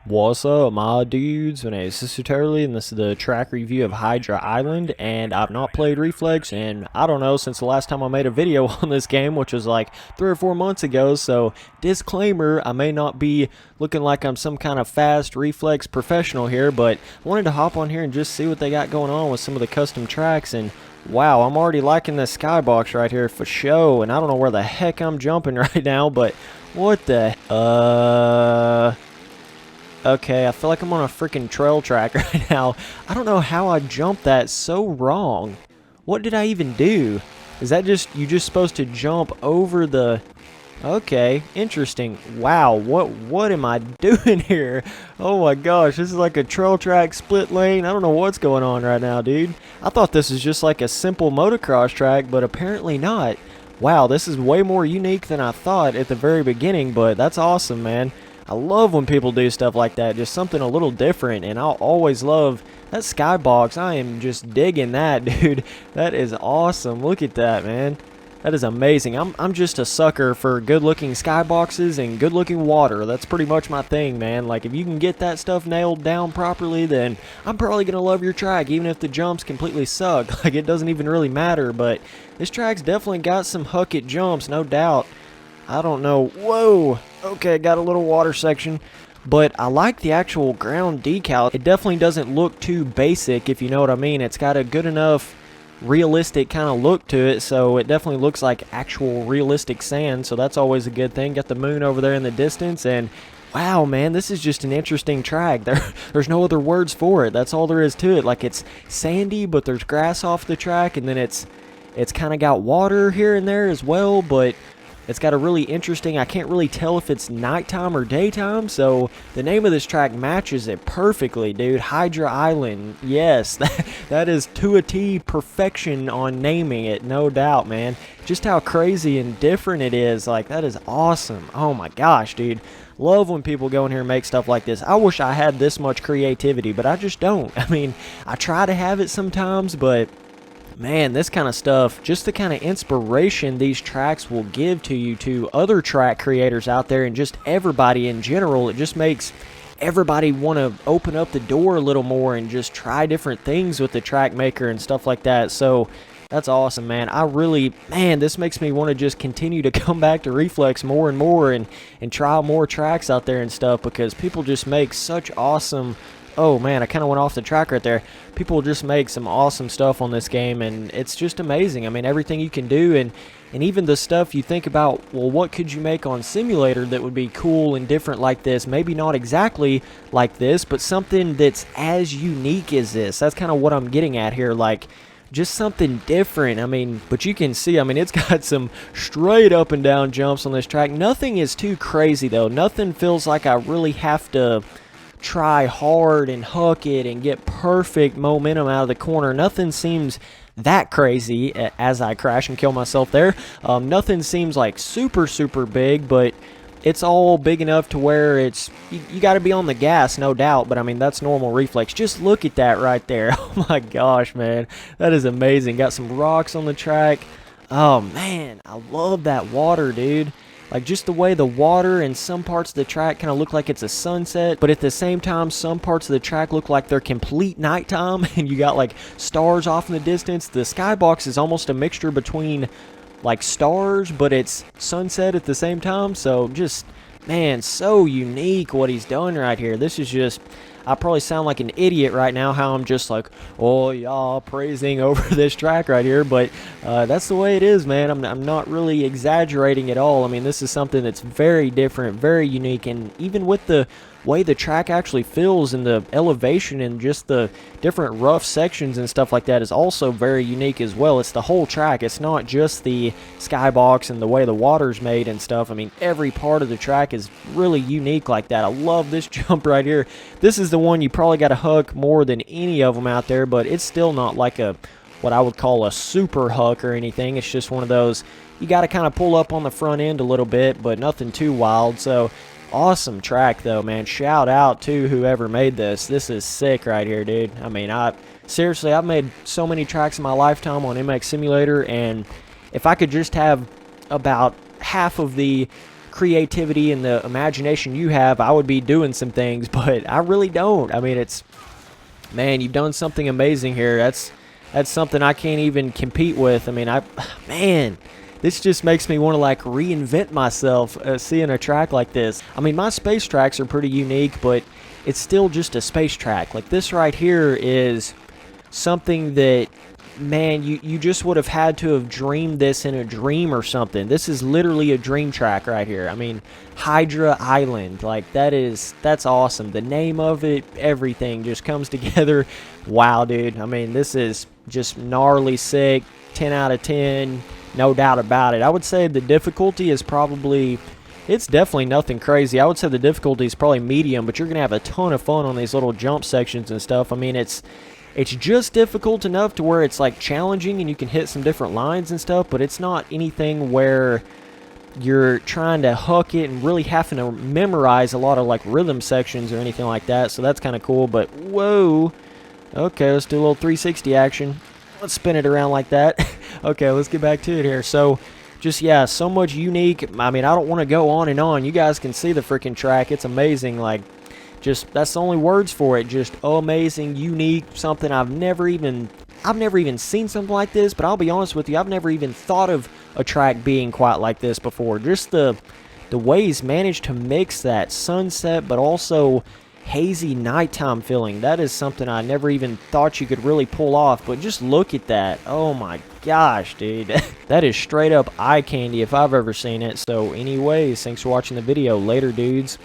What's up, my dudes? My name is Sister Turley, and this is the track review of Hydra Island. And I've not played Reflex, and I don't know, since the last time I made a video on this game, which was like 3 or 4 months ago. So, disclaimer, I may not be looking like I'm some kind of fast Reflex professional here, but I wanted to hop on here and just see what they got going on with some of the custom tracks. And wow, I'm already liking this skybox right here for show, and I don't know where the heck I'm jumping right now, but what the okay, I feel like I'm on a freaking trail track right now. I don't know how I jumped that so wrong. What did I even do? Is that just, you just supposed to jump over the... Okay, interesting. Wow, what am I doing here? Oh my gosh, this is like a trail track split lane. I don't know what's going on right now, dude. I thought this was just like a simple motocross track, but apparently not. Wow, this is way more unique than I thought at the very beginning, but that's awesome, man. I love when people do stuff like that, just something a little different, and I'll always love that skybox. I am just digging that, dude. That is awesome. Look at that, man. That is amazing. I'm just a sucker for good-looking skyboxes and good-looking water. That's pretty much my thing, man. Like, if you can get that stuff nailed down properly, then I'm probably going to love your track, even if the jumps completely suck. Like, it doesn't even really matter, but this track's definitely got some huck-it jumps, no doubt. I don't know. Whoa! Okay, got a little water section. But I like the actual ground decal. It definitely doesn't look too basic, if you know what I mean. It's got a good enough realistic kind of look to it, so it definitely looks like actual realistic sand, so that's always a good thing. Got the moon over there in the distance, and wow, man, this is just an interesting track. There's no other words for it. That's all there is to it. Like, it's sandy, but there's grass off the track, and then it's kind of got water here and there as well, but it's got a really interesting, I can't really tell if it's nighttime or daytime, so the name of this track matches it perfectly, dude. Hydra Island. Yes, that is to a T perfection on naming it, no doubt, man. Just how crazy and different it is, like, that is awesome. Oh my gosh, dude. Love when people go in here and make stuff like this. I wish I had this much creativity, but I just don't. I mean, I try to have it sometimes, but man, this kind of stuff, just the kind of inspiration these tracks will give to you, to other track creators out there, and just everybody in general, it just makes everybody want to open up the door a little more and just try different things with the track maker and stuff like that. So that's awesome, man. Man, this makes me want to just continue to come back to Reflex more and more and try more tracks out there and stuff, because people just make such awesome... Oh man, I kind of went off the track right there. People just make some awesome stuff on this game, and it's just amazing. I mean, everything you can do, and even the stuff you think about, well, what could you make on simulator that would be cool and different like this? Maybe not exactly like this, but something that's as unique as this. That's kind of what I'm getting at here, like just something different. I mean, but you can see, I mean, it's got some straight up and down jumps on this track. Nothing is too crazy, though. Nothing feels like I really have to try hard and huck it and get perfect momentum out of the corner. Nothing seems that crazy as I crash and kill myself there. Nothing seems like super big, but it's all big enough to where it's, you got to be on the gas, no doubt, but I mean, that's normal Reflex. Just look at that right there. Oh my gosh, man, that is amazing. Got some rocks on the track. Oh man, I love that water, dude. Like, just the way the water and some parts of the track kind of look like it's a sunset, but at the same time, some parts of the track look like they're complete nighttime, and you got, like, stars off in the distance. The skybox is almost a mixture between, like, stars, but it's sunset at the same time, so just, man, so unique what he's done right here. This is just... I probably sound like an idiot right now, how I'm just like, oh yeah, praising over this track right here, but that's the way it is, man. I'm not really exaggerating at all. I mean, this is something that's very different, very unique, and even with the way the track actually feels and the elevation and just the different rough sections and stuff like that is also very unique as well. It's the whole track. It's not just the skybox and the way the water's made and stuff. I mean, every part of the track is really unique like that. I love this jump right here. This is the one you probably got to huck more than any of them out there, but it's still not like a, what I would call a super huck or anything. It's just one of those, you got to kind of pull up on the front end a little bit, but nothing too wild. So awesome track though, man. Shout out to whoever made this. This is sick right here, dude. I mean, seriously, I've made so many tracks in my lifetime on MX Simulator, and if I could just have about half of the creativity and the imagination you have, I would be doing some things, but I really don't. I mean, man, you've done something amazing here. That's something I can't even compete with. I mean, man, this just makes me want to like reinvent myself seeing a track like this. I mean, my space tracks are pretty unique, but it's still just a space track. Like this right here is something that, man, you just would have had to have dreamed this in a dream or something. This is literally a dream track right here. I mean, Hydra Island, like that's awesome. The name of it, everything just comes together. Wow, dude. I mean, this is just gnarly sick. 10 out of 10, no doubt about it. I would say the difficulty is probably, it's definitely nothing crazy. I would say the difficulty is probably medium, but you're gonna have a ton of fun on these little jump sections and stuff. I mean, it's just difficult enough to where it's like challenging and you can hit some different lines and stuff, but it's not anything where you're trying to hook it and really having to memorize a lot of like rhythm sections or anything like that. So that's kind of cool. But whoa, okay, let's do a little 360 action. Let's spin it around like that. Okay, let's get back to it here. So just, yeah, so much unique. I mean, I don't want to go on and on. You guys can see the freaking track. It's amazing. Like, just, that's the only words for it. Just amazing, unique, something I've never even seen something like this. But I'll be honest with you, I've never even thought of a track being quite like this before. Just the way he's managed to mix that sunset but also hazy nighttime feeling, that is something I never even thought you could really pull off. But just look at that. Oh my gosh, dude. That is straight up eye candy if I've ever seen it. So anyways, thanks for watching the video. Later, dudes.